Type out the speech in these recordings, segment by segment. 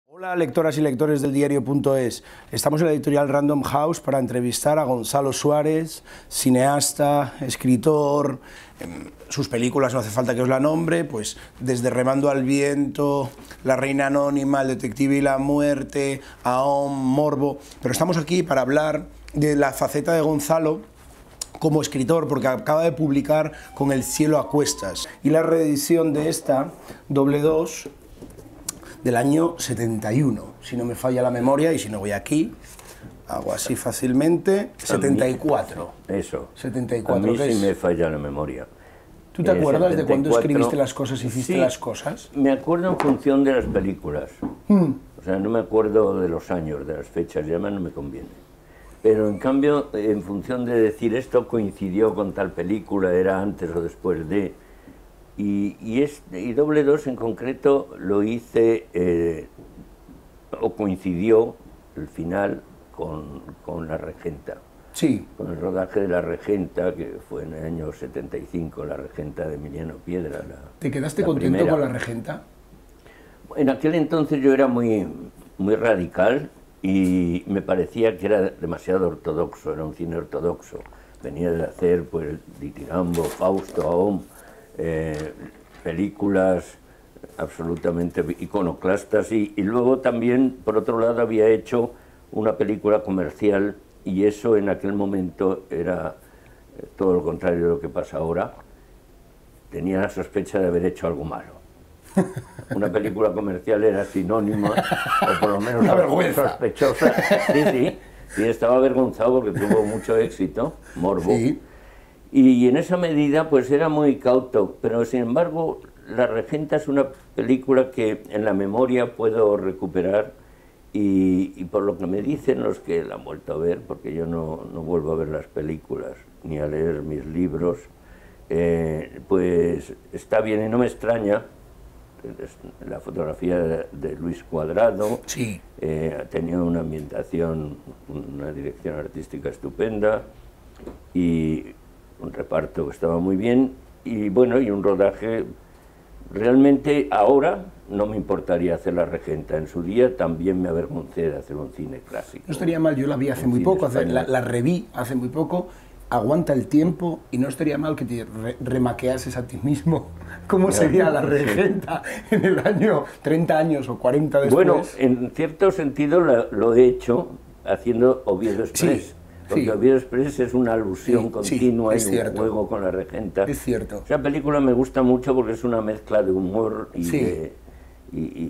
Hola lectoras y lectores del diario.es. Estamos en la editorial Random House para entrevistar a Gonzalo Suárez, cineasta, escritor. Sus películas no hace falta que os la nombre, pues desde Remando al viento, La reina anónima, El detective y la muerte, Ahom, Morbo. Pero estamos aquí para hablar de la faceta de Gonzalo como escritor, porque acaba de publicar Con el cielo a cuestas, y la reedición de esta, doble 2, del año 71, si no me falla la memoria, y si no voy aquí, hago así fácilmente, 74. Eso. 74. A mí sí me falla la memoria. ¿Tú te acuerdas 74, de cuándo escribiste las cosas, hiciste sí, las cosas? Me acuerdo en función de las películas. O sea, no me acuerdo de los años, de las fechas, y además no me conviene. Pero en cambio, en función de decir esto coincidió con tal película, era antes o después de... Y doble 2 en concreto lo hice, o coincidió el final con La regenta. Sí. Con el rodaje de La regenta, que fue en el año 75, La regenta de Emiliano Piedra. ¿Te quedaste contento primera. con La regenta? En aquel entonces yo era muy radical y me parecía que era demasiado ortodoxo, era un cine ortodoxo. Venía de hacer pues Ditirambo, Fausto, Ahom, películas absolutamente iconoclastas y luego también, por otro lado, había hecho una película comercial y eso en aquel momento era todo lo contrario de lo que pasa ahora. Tenía la sospecha de haber hecho algo malo. Una película comercial era sinónima, o por lo menos sospechosa. Sí, y estaba avergonzado porque tuvo mucho éxito, Morbo. Sí. Y en esa medida pues era muy cauto, pero sin embargo La regenta es una película que en la memoria puedo recuperar y por lo que me dicen los que la han vuelto a ver, porque yo no vuelvo a ver las películas ni a leer mis libros, pues está bien y no me extraña. La fotografía de Luis Cuadrado, Sí. Ha tenido una ambientación, una dirección artística estupenda y un reparto que estaba muy bien y bueno, y un rodaje. Realmente ahora no me importaría hacer La regenta, en su día también me avergoncé de hacer un cine clásico. No estaría mal, yo la vi hace muy poco, la reví hace muy poco, aguanta el tiempo y no estaría mal que te remaqueases a ti mismo cómo sería La regenta en el año 30 años o 40 después. Bueno, en cierto sentido lo he hecho haciendo Oviedo Express. Sí. Porque Sí. Oviedo Express es una alusión continua y un juego con La regenta. Es cierto. Esa película me gusta mucho porque es una mezcla de humor y, Sí.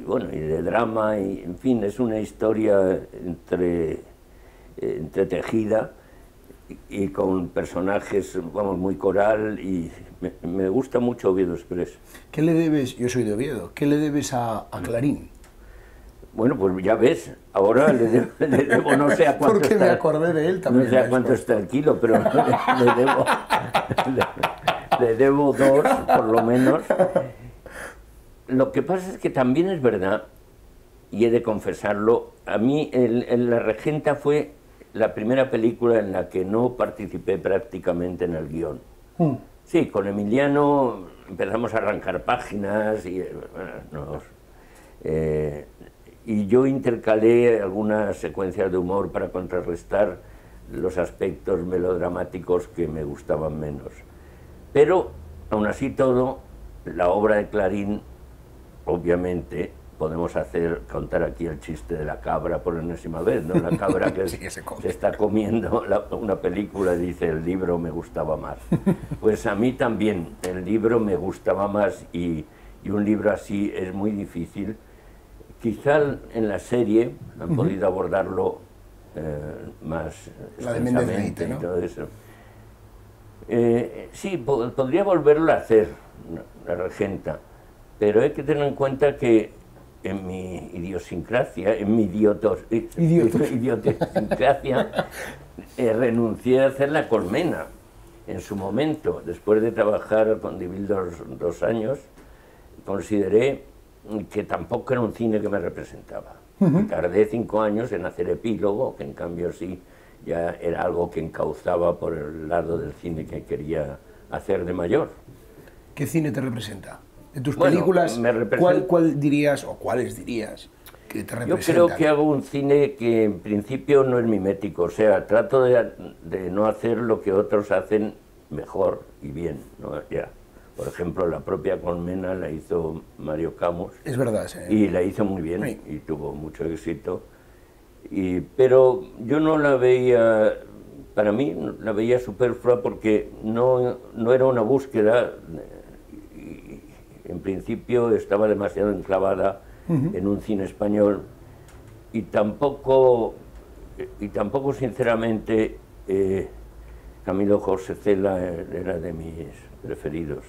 bueno, y de drama, y en fin, es una historia entretejida y con personajes, vamos, muy coral y me gusta mucho Oviedo Express. ¿Qué le debes, yo soy de Oviedo, qué le debes a Clarín? Bueno, pues ya ves, ahora le debo no sé a cuánto Porque está, me acordé de él también. no sé a cuánto está el kilo, pero le debo 2, por lo menos. Lo que pasa es que también es verdad, y he de confesarlo, a mí La regenta fue la primera película en la que no participé prácticamente en el guión. Sí, con Emiliano empezamos a arrancar páginas y y yo intercalé algunas secuencias de humor para contrarrestar los aspectos melodramáticos que me gustaban menos. Pero, aún así todo, la obra de Clarín, obviamente, podemos contar aquí el chiste de la cabra por enésima vez, ¿no? La cabra que sí, se está comiendo una película y dice, el libro me gustaba más. Pues a mí también, el libro me gustaba más y un libro así es muy difícil. Quizá en la serie han podido abordarlo más extensamente, ¿no? Y todo eso. Sí, podría volverlo a hacer, La regenta, pero hay que tener en cuenta que en mi idiosincrasia, en mi idiosincrasia, renuncié a hacer La colmena en su momento. Después de trabajar con Divil 2 años, consideré que tampoco era un cine que me representaba. Tardé 5 años en hacer Epílogo, que en cambio sí, ya era algo que encauzaba por el lado del cine que quería hacer de mayor. ¿Qué cine te representa? De tus películas, ¿cuál dirías, o cuáles dirías, que te Yo representan. creo que hago un cine que en principio no es mimético, o sea, trato de no hacer lo que otros hacen mejor y bien, ¿no? Ya. Por ejemplo, la propia Colmena la hizo Mario Camus. Es verdad, sí. Y la hizo muy bien, Sí. y tuvo mucho éxito. Pero yo no la veía, para mí la veía superflua porque no era una búsqueda, y en principio estaba demasiado enclavada en un cine español, y tampoco sinceramente, Camilo José Cela era de mis preferidos.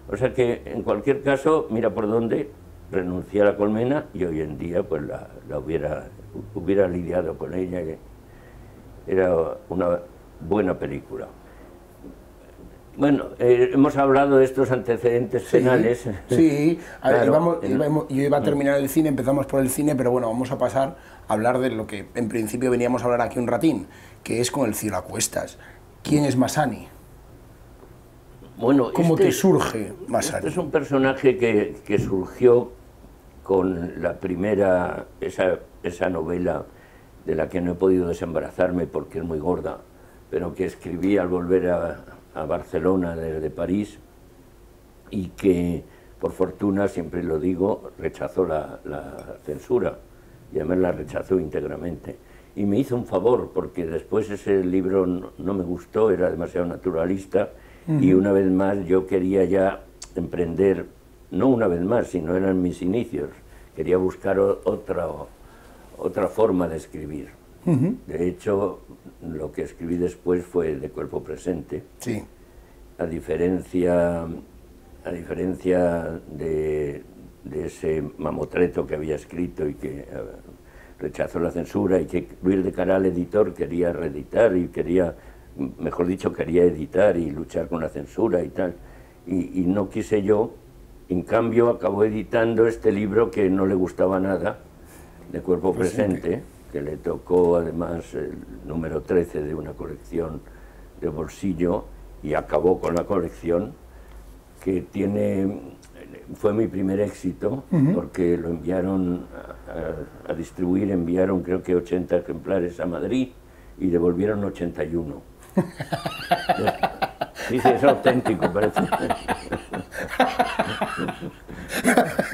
O sea que, en cualquier caso, mira por dónde, renuncié a la Colmena y hoy en día pues la hubiera lidiado con ella. Era una buena película. Bueno, hemos hablado de estos antecedentes penales. Sí, a ver, Claro, yo iba a terminar el cine, empezamos por el cine, pero bueno, vamos a pasar a hablar de lo que en principio veníamos a hablar aquí un ratín, que es con El cielo a cuestas. ¿Quién es Massani? Bueno, ¿Cómo te surge Massani? Este es un personaje que surgió con la primera, esa novela de la que no he podido desembarazarme porque es muy gorda, pero que escribí al volver a Barcelona desde París, y que, por fortuna, siempre lo digo, rechazó la censura, y además la rechazó íntegramente. Y me hizo un favor, porque después ese libro no me gustó, era demasiado naturalista, y una vez más yo quería ya emprender, no una vez más, sino eran mis inicios, quería buscar otra forma de escribir. De hecho, lo que escribí después fue De cuerpo presente. Sí. A diferencia de ese mamotreto que había escrito y que rechazó la censura, y que Luis de Caral, editor, quería reeditar y quería, mejor dicho, quería editar y luchar con la censura y tal, y no quise yo. En cambio, acabó editando este libro que no le gustaba nada, De cuerpo presente, que le tocó además el número 13 de una colección de bolsillo, y acabó con la colección, que fue mi primer éxito, porque lo enviaron a distribuir, enviaron creo que 80 ejemplares a Madrid y devolvieron 81. Sí, es auténtico, parece.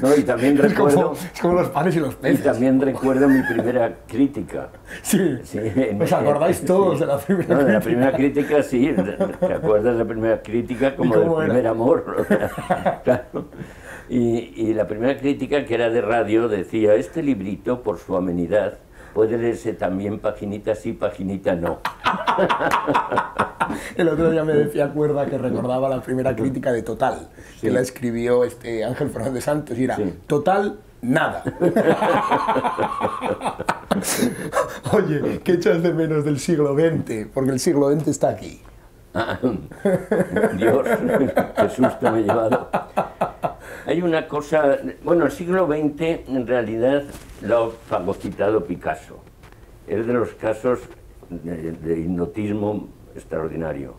No, y también recuerdo... Es como los panes y los Y peces. también recuerdo mi primera crítica. Sí. Sí, ¿Os acordáis todos de la primera No, de la crítica? primera crítica, sí. ¿Te acuerdas de la primera crítica como ¿Y del cómo era? primer amor? Claro. Y la primera crítica, que era de radio, decía: este librito, por su amenidad, puede leerse también paginita sí, paginita no. El otro día me decía Cuerda que recordaba la primera crítica de Total, que la escribió Ángel Fernández Santos, y era Total, nada. Oye, ¿qué echas de menos del siglo XX? Porque el siglo XX está aquí. Dios, qué susto me he llevado. Hay una cosa... Bueno, el siglo XX en realidad lo ha fagocitado Picasso. Es de los casos de hipnotismo extraordinario.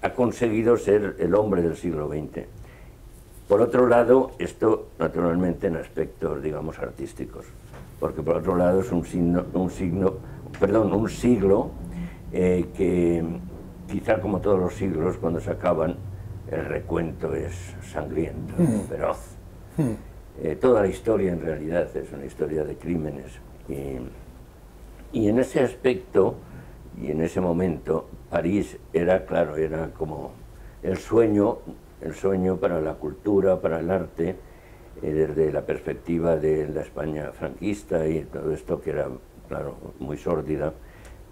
Ha conseguido ser el hombre del siglo XX. Por otro lado, esto naturalmente en aspectos, digamos, artísticos, porque por otro lado es un siglo que quizá, como todos los siglos, cuando se acaban, el recuento es sangriento, feroz. Toda la historia en realidad es una historia de crímenes, y en ese aspecto y en ese momento París era, claro, era como el sueño para la cultura, para el arte, desde la perspectiva de la España franquista y todo esto, que era, claro, muy sórdida.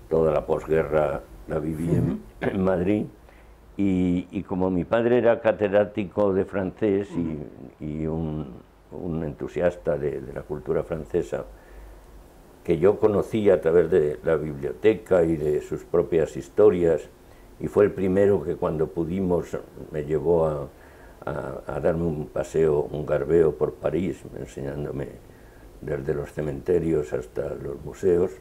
Toda la posguerra la viví en Madrid, y como mi padre era catedrático de francés y un entusiasta de la cultura francesa, que yo conocía a través de la biblioteca y de sus propias historias, y fue el primero que, cuando pudimos, me llevó a darme un paseo, un garbeo por París, enseñándome desde los cementerios hasta los museos.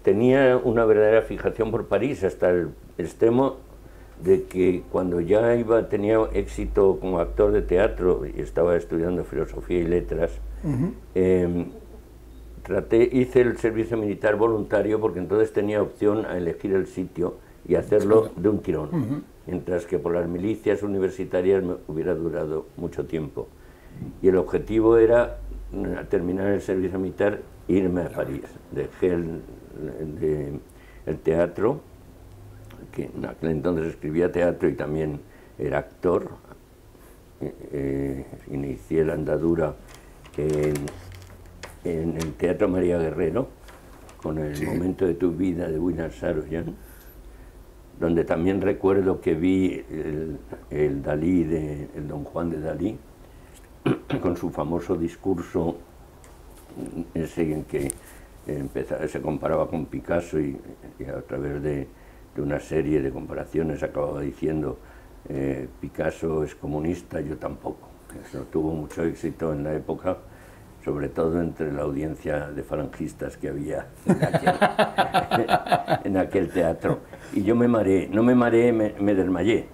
Tenía una verdadera fijación por París, hasta el extremo de que cuando ya tenía éxito como actor de teatro y estaba estudiando filosofía y letras, hice el servicio militar voluntario porque entonces tenía opción a elegir el sitio y hacerlo de un tirón, mientras que por las milicias universitarias me hubiera durado mucho tiempo. Y el objetivo era, al terminar el servicio militar, irme a París. Dejé el teatro, que en aquel entonces escribía teatro y también era actor. Inicié la andadura en el Teatro María Guerrero, con El momento de tu vida de William Saroyan, donde también recuerdo que vi el Dalí, el Don Juan de Dalí, con su famoso discurso, ese en que se comparaba con Picasso y a través de una serie de comparaciones acababa diciendo Picasso es comunista, yo tampoco. Eso tuvo mucho éxito en la época, sobre todo entre la audiencia de falangistas que había en aquel teatro. Y yo me mareé, no me mareé, me desmayé.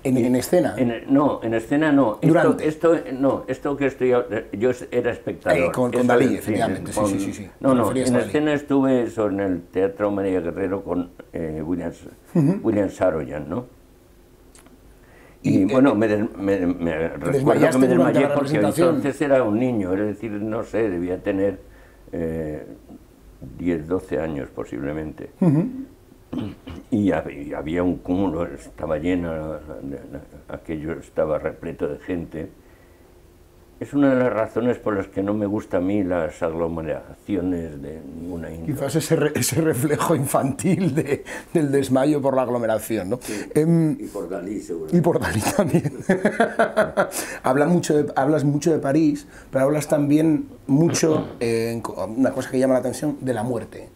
¿En escena? No, en escena no. ¿Durante? Esto que estoy... Yo era espectador. Con Dalí, efectivamente, sí. No, en escena estuve en el Teatro María Guerrero con William Saroyan, ¿no? Y bueno, me recuerdo que me desmayé porque entonces era un niño, es decir, no sé, debía tener 10, 12 años posiblemente. Y había un cúmulo, estaba lleno, aquello estaba repleto de gente. Es una de las razones por las que no me gusta a mí las aglomeraciones de ninguna índole. Quizás ese reflejo infantil del desmayo por la aglomeración, ¿no? Sí, y por Dalí, seguro. Y por Dalí también. Hablas mucho de París, pero hablas también mucho, una cosa que llama la atención, de la muerte.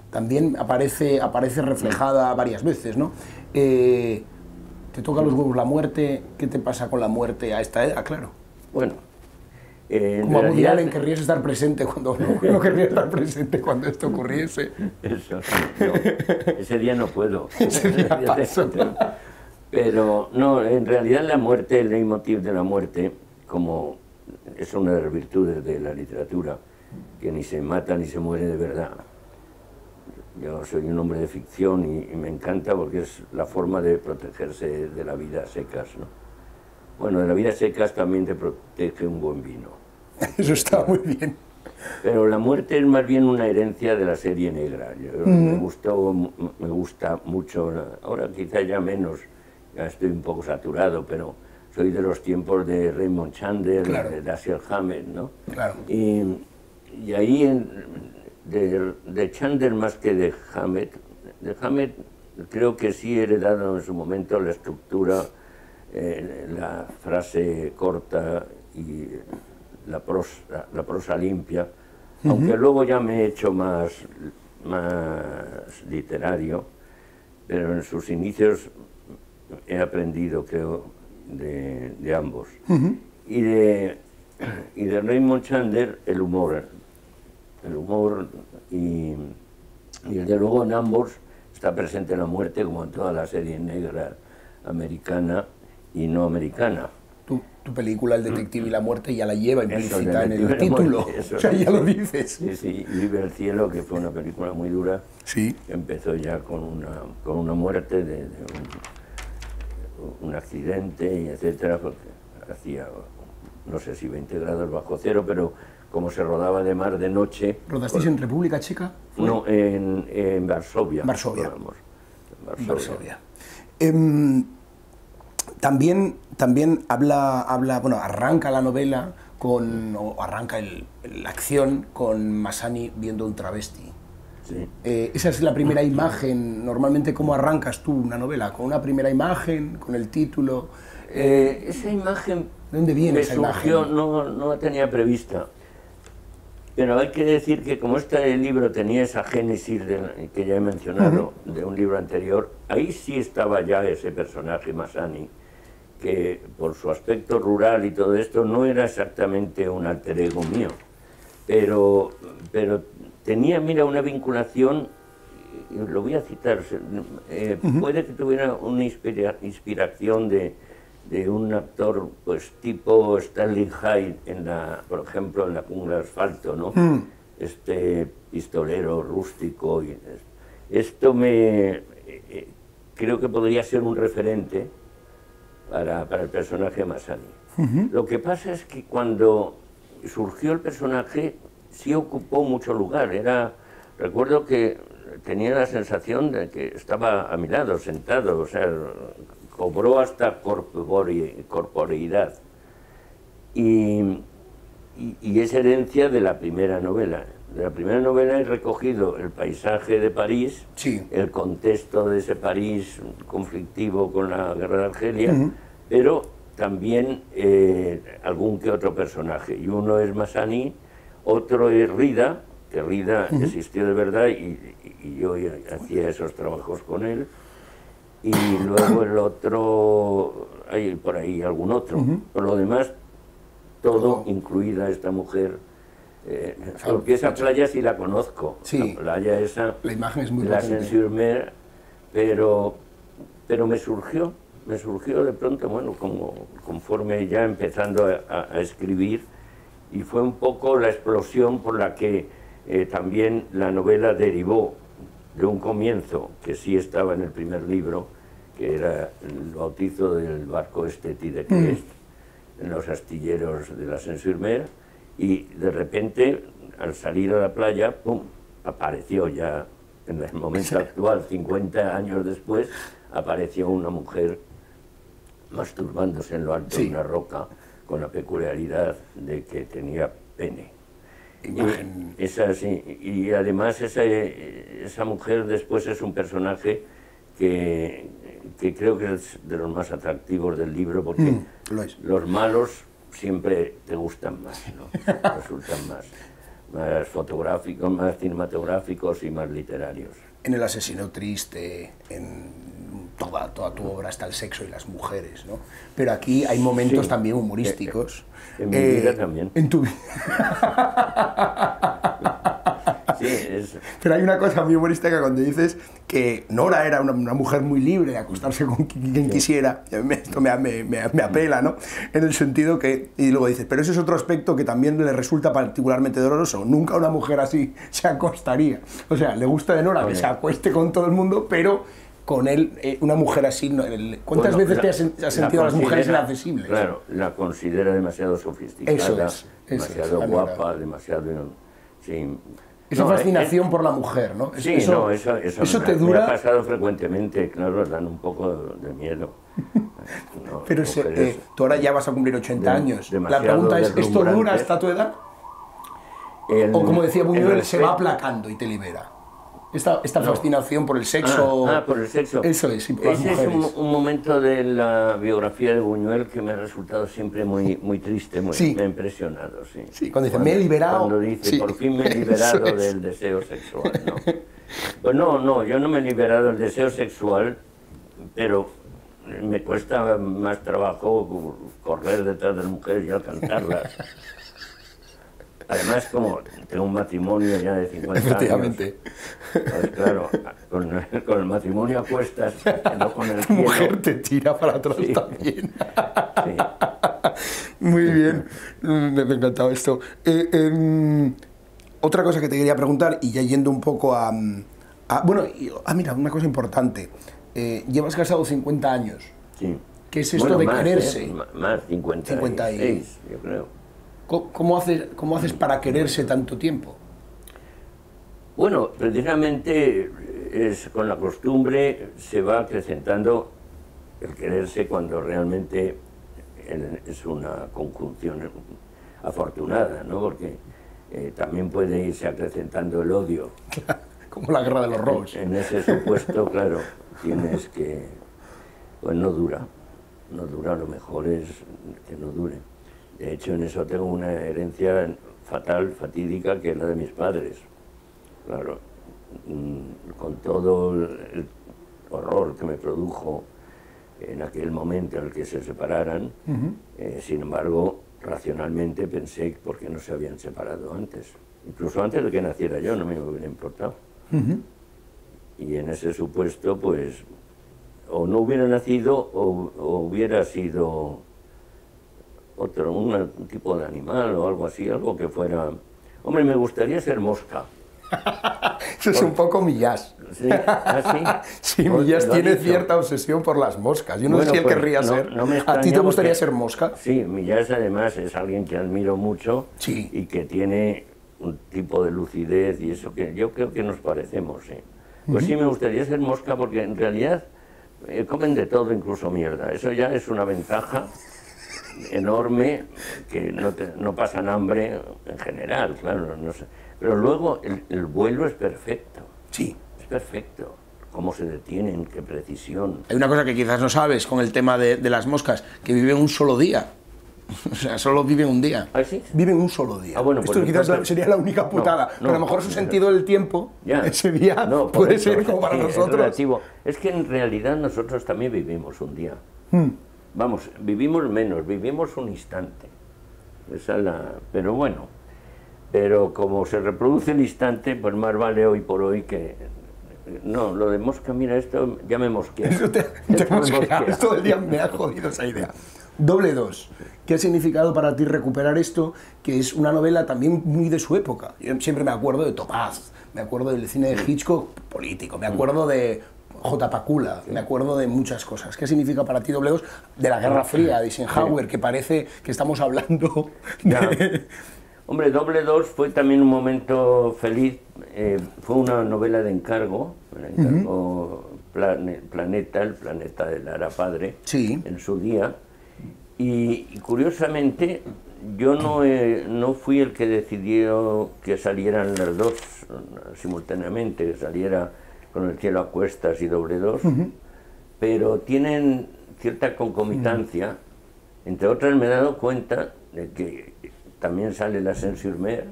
También aparece reflejada varias veces, ¿no? ¿Te toca los huevos la muerte? ¿Qué te pasa con la muerte a esta edad? Claro. Bueno, como Woody Allen, querrías estar presente cuando no querría estar presente cuando esto ocurriese. Eso, no, ese día no puedo. Ese día paso. Pero no, en realidad la muerte, el leitmotiv de la muerte, como es una de las virtudes de la literatura, que ni se mata ni se muere de verdad. Yo soy un hombre de ficción y me encanta porque es la forma de protegerse de la vida a secas, ¿no? Bueno, de la vida a secas también te protege un buen vino. Eso está muy bien. Pero la muerte es más bien una herencia de la serie negra. Me gusta mucho, ahora quizá ya menos, ya estoy un poco saturado, pero soy de los tiempos de Raymond Chandler, claro, de Dashiell Hammett, ¿no? Claro. Y ahí, de Chandler más que de Hammett creo que sí he heredado en su momento la estructura, la frase corta y la prosa limpia, aunque luego ya me he hecho más literario, pero en sus inicios he aprendido, creo, de ambos. Y de Raymond Chandler, el humor y desde luego en ambos está presente la muerte, como en toda la serie negra americana y no americana. Tu película, El detective y la muerte, ya la lleva implícita en el título, o sea, ya lo dices. Sí, Vive el cielo, que fue una película muy dura, sí, empezó ya con una muerte de un accidente, y etcétera, porque hacía, no sé si 20 grados bajo cero, pero como se rodaba de mar de noche... ¿Rodasteis en República Checa? ¿Fue? No, en Varsovia. Varsovia. Varsovia. También habla, bueno, arranca la novela arranca la acción con Massani viendo un travesti. Sí. Esa es la primera imagen. Normalmente, ¿cómo arrancas tú una novela? ¿Con una primera imagen? ¿Con el título? Esa imagen... ¿De dónde viene esa imagen? No la tenía prevista. Pero hay que decir que como este libro tenía esa génesis que ya he mencionado, de un libro anterior, ahí sí estaba ya ese personaje Massani, que por su aspecto rural y todo esto no era exactamente un alter ego mío, pero tenía, mira, una vinculación lo voy a citar, puede que tuviera una inspiración de un actor pues tipo Sterling Hyde, por ejemplo, en La jungla de asfalto, ¿no? Este pistolero rústico. Esto creo que podría ser un referente para el personaje Massani. Lo que pasa es que cuando surgió el personaje sí ocupó mucho lugar. Recuerdo que tenía la sensación de que estaba a mi lado, sentado, o sea, cobró hasta corporeidad. Y es herencia de la primera novela. De la primera novela he recogido el paisaje de París, sí, el contexto de ese París conflictivo con la guerra de Argelia, pero también algún que otro personaje. Y uno es Massani, otro es Rida, que Rida existió de verdad y yo hacía esos trabajos con él. Y luego el otro, hay por ahí algún otro. Por lo demás, todo, incluida esta mujer. Porque esa playa sí la conozco. Sí, la playa esa, la imagen es muy la potente. Saint-Sur-Mer, pero me surgió de pronto, bueno, conforme ya empezando a escribir, y fue un poco la explosión por la que también la novela derivó de un comienzo que sí estaba en el primer libro, que era el bautizo del barco Teti de Crest, en los astilleros de la Saint-Sur-Mer, y de repente, al salir a la playa, ¡pum!, apareció ya, en el momento actual, 50 años después, apareció una mujer masturbándose en lo alto de una roca, con la peculiaridad de que tenía pene. Y además esa mujer después es un personaje que creo que es de los más atractivos del libro, porque los malos siempre te gustan más, ¿no? Resultan más fotográficos, más cinematográficos y más literarios. En El asesino triste, en toda tu obra está el sexo y las mujeres, ¿no? Pero aquí hay momentos también humorísticos. En mi vida también. En tu vida. Pero hay una cosa muy humorística cuando dices que Nora era una mujer muy libre de acostarse con quien quisiera. Esto me apela, ¿no? En el sentido que... Y luego dices, pero ese es otro aspecto que también le resulta particularmente doloroso. Nunca una mujer así se acostaría. O sea, le gusta de Nora que se acueste con todo el mundo, pero con él, una mujer así... ¿Cuántas veces te has sentido a las mujeres inaccesibles? Claro, la considera demasiado sofisticada, demasiado guapa, demasiado... Sí. Esa fascinación por la mujer, ¿no? Sí, eso te dura. Me ha pasado frecuentemente, claro, dan un poco de miedo. Pero tú ahora ya vas a cumplir 80 años. La pregunta es, ¿esto dura hasta tu edad? O como decía Buñuel, se va aplacando y te libera. Esta fascinación por el sexo... por el sexo. Eso es, y por las mujeres. Ese es un momento de la biografía de Buñuel que me ha resultado siempre muy triste, me ha impresionado. Sí, cuando dice, me he liberado... Cuando dice, por fin me he liberado del deseo sexual, ¿no? Pues no, yo no me he liberado del deseo sexual, pero me cuesta más trabajo correr detrás de las mujeres y alcanzarlas. Además, como tengo un matrimonio ya de 50 Efectivamente. años, pues claro, con el matrimonio a cuestas, no con el cielo. La mujer te tira para atrás también. Muy bien, me ha encantado esto. Otra cosa que te quería preguntar, y ya yendo un poco mira, una cosa importante. Llevas casado 50 años. Sí. ¿Qué es esto de más, quererse? Más, 56, yo creo. ¿Cómo haces para quererse tanto tiempo? Bueno, precisamente con la costumbre se va acrecentando el quererse cuando realmente es una conjunción afortunada, ¿no? Porque también puede irse acrecentando el odio. Como la guerra de los robos. En ese supuesto, claro, tienes que... Pues no dura, lo mejor es que no dure. De hecho, en eso tengo una herencia fatal, fatídica, que es la de mis padres. Claro, con todo el horror que me produjo en aquel momento en el que se separaran, sin embargo, racionalmente pensé por qué no se habían separado antes. Incluso antes de que naciera yo, no me hubiera importado. Y en ese supuesto, pues, o no hubiera nacido o hubiera sido un tipo de animal o algo así, algo que fuera... Hombre, me gustaría ser mosca. Eso es un poco Millás. ¿Sí? ¿Ah, sí? Sí, Millás tiene cierta obsesión por las moscas. Yo no sé si él pues, querría ser. No me ¿A ti te gustaría porque, ser mosca? Sí, Millás además es alguien que admiro mucho Sí. y que tiene un tipo de lucidez y eso que yo creo que nos parecemos, ¿sí? Pues sí, me gustaría ser mosca porque en realidad comen de todo, incluso mierda. Eso ya es una ventaja enorme, que no pasan hambre en general, claro, no sé. Pero luego el vuelo es perfecto. Sí. Es perfecto. Cómo se detienen, qué precisión. Hay una cosa que quizás no sabes con el tema de las moscas, que viven un solo día. O sea, solo viven un día. ¿Ah, sí? Viven un solo día. Ah, bueno, esto pues quizás entonces... sería la única putada. Pero a lo mejor su sentido del tiempo, Ya. ese día, No, puede eso, ser como para es nosotros. relativo. Es que en realidad nosotros también vivimos un día. Vamos, vivimos menos, vivimos un instante. Esa es la... Pero bueno, pero como se reproduce el instante, pues más vale hoy por hoy que... No, lo de mosca, mira, esto ya me mosquea. Eso te mosquea. Todo el día me ha jodido esa idea. Doble 2. ¿Qué ha significado para ti recuperar esto, que es una novela también muy de su época? Yo siempre me acuerdo de Topaz, me acuerdo del cine de Hitchcock político, me acuerdo de J. Pakula, me acuerdo de muchas cosas. ¿Qué significa para ti Doble 2? De la Guerra Fría, de Eisenhower, que parece que estamos hablando de... Hombre, Doble 2 fue también un momento feliz. Fue una novela de encargo, Planeta, el planeta de Lara Padre, sí. En su día. Y curiosamente, yo no fui el que decidió que salieran las dos simultáneamente, que saliera Con el cielo a cuestas y Doble 2, pero tienen cierta concomitancia. Entre otras, me he dado cuenta de que también sale La Saint-Sur-Mer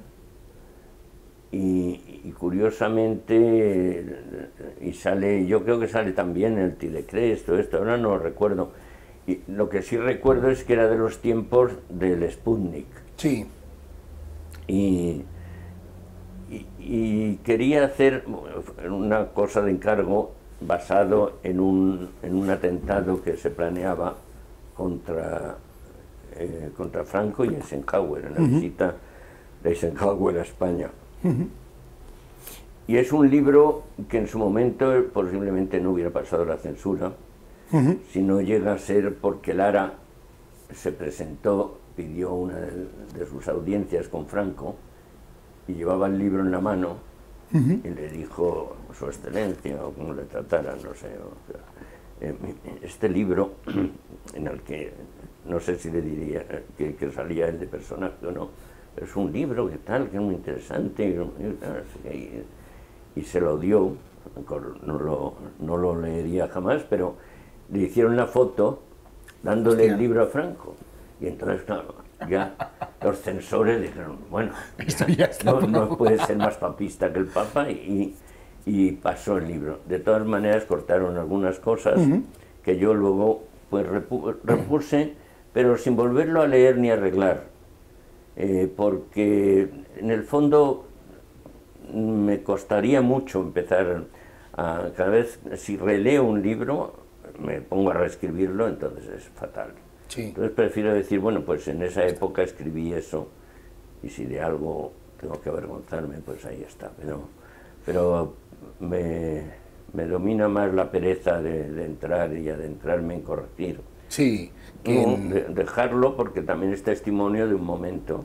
y curiosamente, y sale, yo creo que sale también el Tidecrest, todo esto, ahora no lo recuerdo. Y lo que sí recuerdo es que era de los tiempos del Sputnik. Sí. Y quería hacer una cosa de encargo basado en un atentado que se planeaba contra Franco y Eisenhower, en la visita de Eisenhower a España. Y es un libro que en su momento posiblemente no hubiera pasado la censura, si no llega a ser porque Lara se presentó, pidió una de sus audiencias con Franco y llevaba el libro en la mano y le dijo, su excelencia, o como le tratara, no sé, este libro en el que no sé si le diría que salía él de personaje o no, pero es un libro que tal, que es muy interesante, y se lo dio, no lo leería jamás, pero le hicieron la foto dándole el libro a Franco, y entonces claro, ya los censores dijeron, bueno, esto ya está no puede ser más papista que el Papa, y pasó el libro. De todas maneras cortaron algunas cosas que yo luego pues repuse, pero sin volverlo a leer ni a arreglar, porque en el fondo me costaría mucho empezar cada vez, si releo un libro, me pongo a reescribirlo, entonces es fatal. Sí. Entonces prefiero decir, bueno, pues en esa época escribí eso, y si de algo tengo que avergonzarme, pues ahí está. Pero me domina más la pereza de entrar y adentrarme en corregir. Sí. Dejarlo porque también es testimonio de un momento.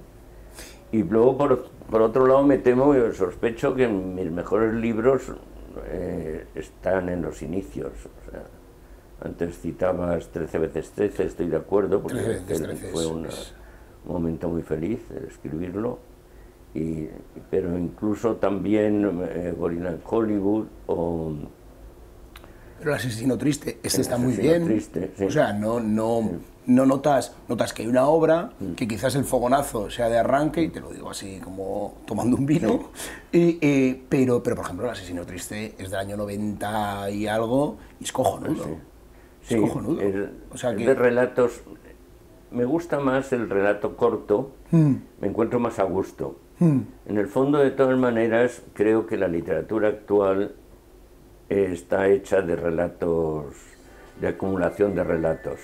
Y luego, por otro lado, me temo y sospecho que mis mejores libros están en los inicios. O sea, antes citabas 13 veces 13, estoy de acuerdo, porque fue un momento muy feliz de escribirlo. Pero incluso también Gorila en Hollywood o... Pero El asesino triste, está muy bien. Triste, sí. O sea, no notas que hay una obra, que quizás el fogonazo sea de arranque, y te lo digo así como tomando un vino, pero por ejemplo El asesino triste es del año 90 y algo, y es cojonudo. Sí, es cojonudo. O sea que... de relatos, me gusta más el relato corto, me encuentro más a gusto. En el fondo, de todas maneras, creo que la literatura actual está hecha de relatos, de acumulación de relatos.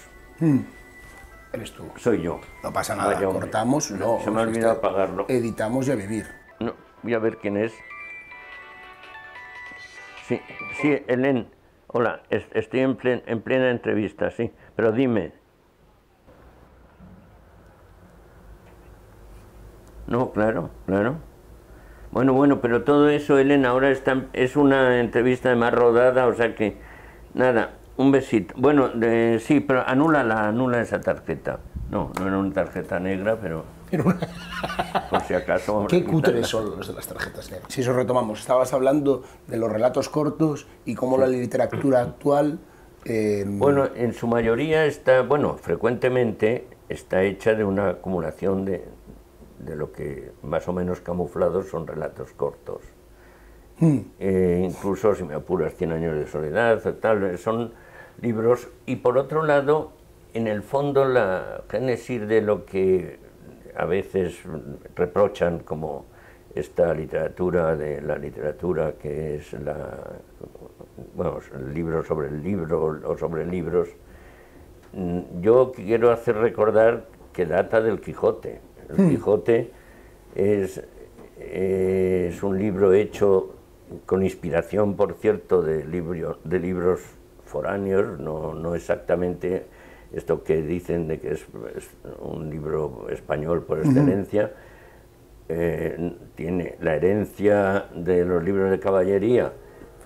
Eres tú. Soy yo. No pasa nada, Vaya, hombre. cortamos, no. Se me ha olvidado apagarlo. Editamos y a vivir. No, voy a ver quién es. Sí, sí, Helen. Hola, estoy en plena entrevista, sí. Pero dime. No, claro, claro. Bueno, pero todo eso, Helen, ahora es una entrevista más rodada, o sea que, nada, un besito. Bueno, sí, pero anula esa tarjeta. No era una tarjeta negra, pero por si acaso... vamos a Qué quitarla. cutres son los de las tarjetas negras. Si eso retomamos, estabas hablando de los relatos cortos y cómo la literatura actual... Bueno, en su mayoría frecuentemente está hecha de una acumulación de lo que más o menos camuflados son relatos cortos. Incluso, si me apuras, 100 años de soledad, tal, son libros. Y por otro lado, en el fondo, la génesis de lo que a veces reprochan como esta literatura de la literatura, que es el libro sobre el libro o sobre libros, yo quiero hacer recordar que data del Quijote. El Quijote es un libro hecho con inspiración, por cierto, de libros foráneos, no exactamente esto que dicen de que es un libro español por excelencia. Tiene la herencia de los libros de caballería,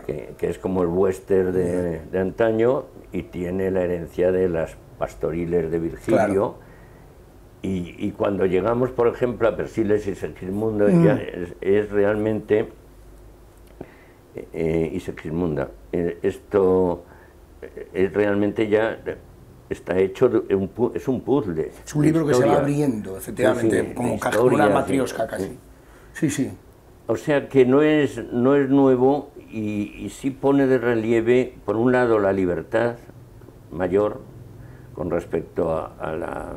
que es como el western de antaño, y tiene la herencia de las pastoriles de Virgilio. Claro. Y cuando llegamos, por ejemplo, a Persiles y Segismundo, ya es realmente... y Segismunda, esto es realmente ya... Está hecho, es un puzzle. Es un libro que se va abriendo, efectivamente, sí, como una matriosca casi. Sí. O sea que no es nuevo y sí pone de relieve, por un lado, la libertad mayor con respecto a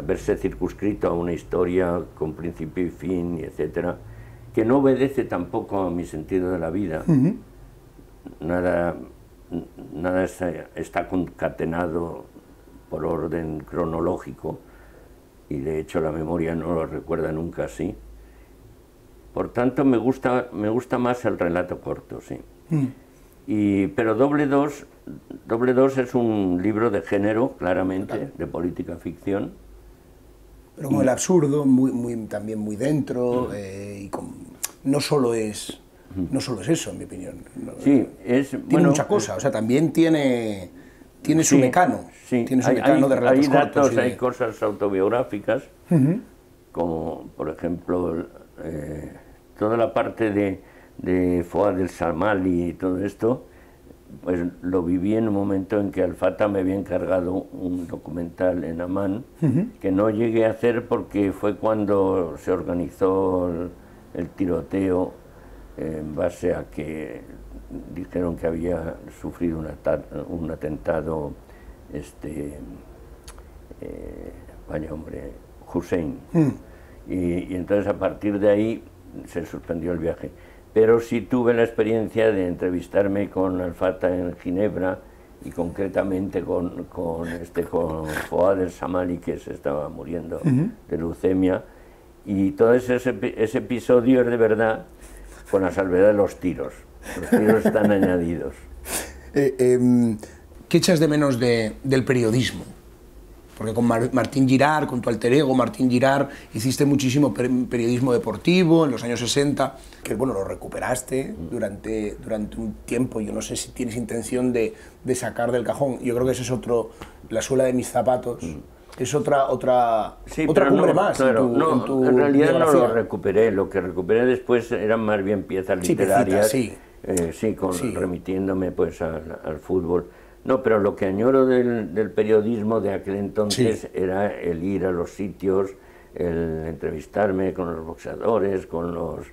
verse circunscrito a una historia con principio y fin, etcétera, que no obedece tampoco a mi sentido de la vida. Nada está concatenado por orden cronológico, y de hecho la memoria no lo recuerda nunca así. Por tanto, me gusta más el relato corto, sí. Pero Doble 2 es un libro de género, claramente, claro, de política ficción. Pero con el absurdo también muy dentro, y no solo es eso, en mi opinión. Sí, tiene mucha cosa, o sea, también tiene su mecano. Sí, tiene su mecano de relatos cortos. Hay cosas autobiográficas, como, por ejemplo, toda la parte de Foad el Samali y todo esto, pues lo viví en un momento en que Alfata me había encargado un documental en Amán, que no llegué a hacer porque fue cuando se organizó el tiroteo, en base a que dijeron que había sufrido un atentado vaya hombre, Hussein. Y entonces a partir de ahí se suspendió el viaje. Pero sí tuve la experiencia de entrevistarme con Alfata en Ginebra, y concretamente con Foad el Samali, que se estaba muriendo de leucemia, y todo ese episodio es de verdad, con la salvedad de los tiros. Los tiros están añadidos. ¿Qué echas de menos del periodismo? Porque con Martín Girard, con tu alter ego, Martín Girard, hiciste muchísimo periodismo deportivo en los años 60, que bueno, lo recuperaste durante un tiempo. Yo no sé si tienes intención de sacar del cajón. Yo creo que ese es la suela de mis zapatos. Es otra cumbre más. Claro, en realidad biografía. No lo recuperé. Lo que recuperé después eran más bien piezas literarias, remitiéndome pues al fútbol. No, pero lo que añoro del periodismo de aquel entonces era el ir a los sitios, el entrevistarme con los boxeadores, con los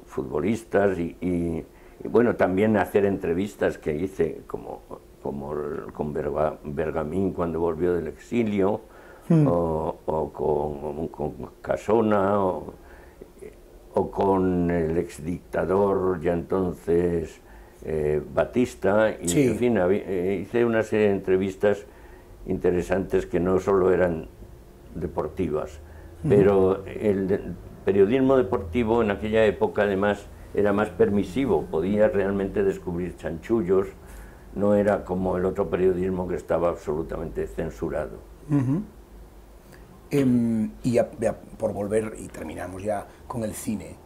futbolistas y bueno, también hacer entrevistas que hice como con Bergamín cuando volvió del exilio, o con Casona, o con el exdictador ya entonces Batista, y sí. en fin, hice una serie de entrevistas interesantes que no solo eran deportivas, pero el periodismo deportivo en aquella época además era más permisivo, podía realmente descubrir chanchullos, no era como el otro periodismo que estaba absolutamente censurado. Y ya, por volver, y terminamos ya con el cine,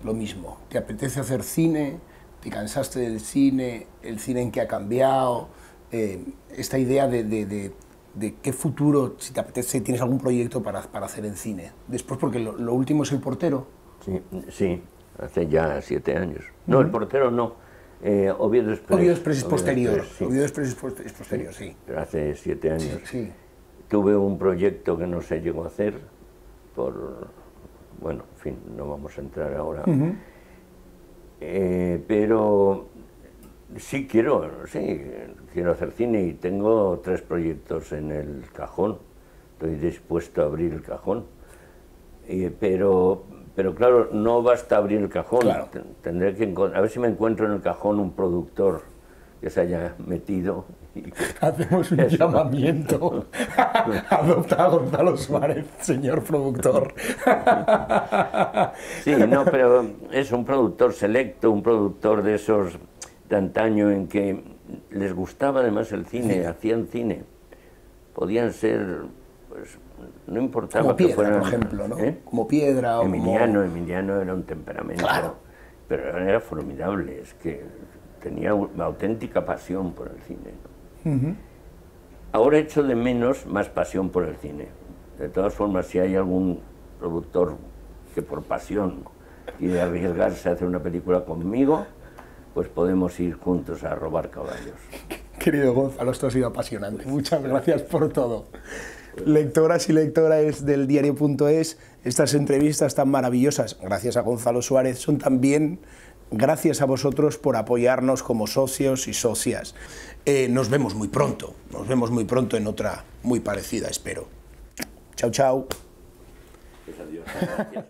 lo mismo, ¿te apetece hacer cine? ¿Te cansaste del cine? ¿El cine en qué ha cambiado? Esta idea de qué futuro, si te apetece, tienes algún proyecto para hacer en cine. Después, porque lo último es El portero. Sí, sí, hace ya 7 años. No, El portero no. Oviedo Express. Oviedo Express es posterior. Sí. Oviedo Express es posterior, sí. Pero hace 7 años. Sí. Tuve un proyecto que no se llegó a hacer por... Bueno, en fin, no vamos a entrar ahora. Pero sí quiero hacer cine y tengo 3 proyectos en el cajón. Estoy dispuesto a abrir el cajón. Pero claro, no basta abrir el cajón. Claro. Tendré que a ver si me encuentro en el cajón un productor que se haya metido. Hacemos un llamamiento. Adopta a Gonzalo Suárez, señor productor. Sí, no, pero es un productor selecto, un productor de esos de antaño en que les gustaba además el cine, sí. Hacían cine. Podían ser, pues, no importaba como Piedra, que fueran... por ejemplo, ¿no? Como Piedra o Emiliano, como... Emiliano era un temperamento, claro. Pero era formidable, es que tenía una auténtica pasión por el cine. Ahora echo de menos más pasión por el cine. De todas formas, si hay algún productor que por pasión quiere arriesgarse a hacer una película conmigo, pues podemos ir juntos a robar caballos. Querido Gonzalo, esto ha sido apasionante. Muchas gracias por todo. Lectoras y lectores del diario.es, estas entrevistas tan maravillosas, gracias a Gonzalo Suárez, son también gracias a vosotros por apoyarnos como socios y socias. Nos vemos muy pronto en otra muy parecida, espero. Chao, chao. Pues adiós.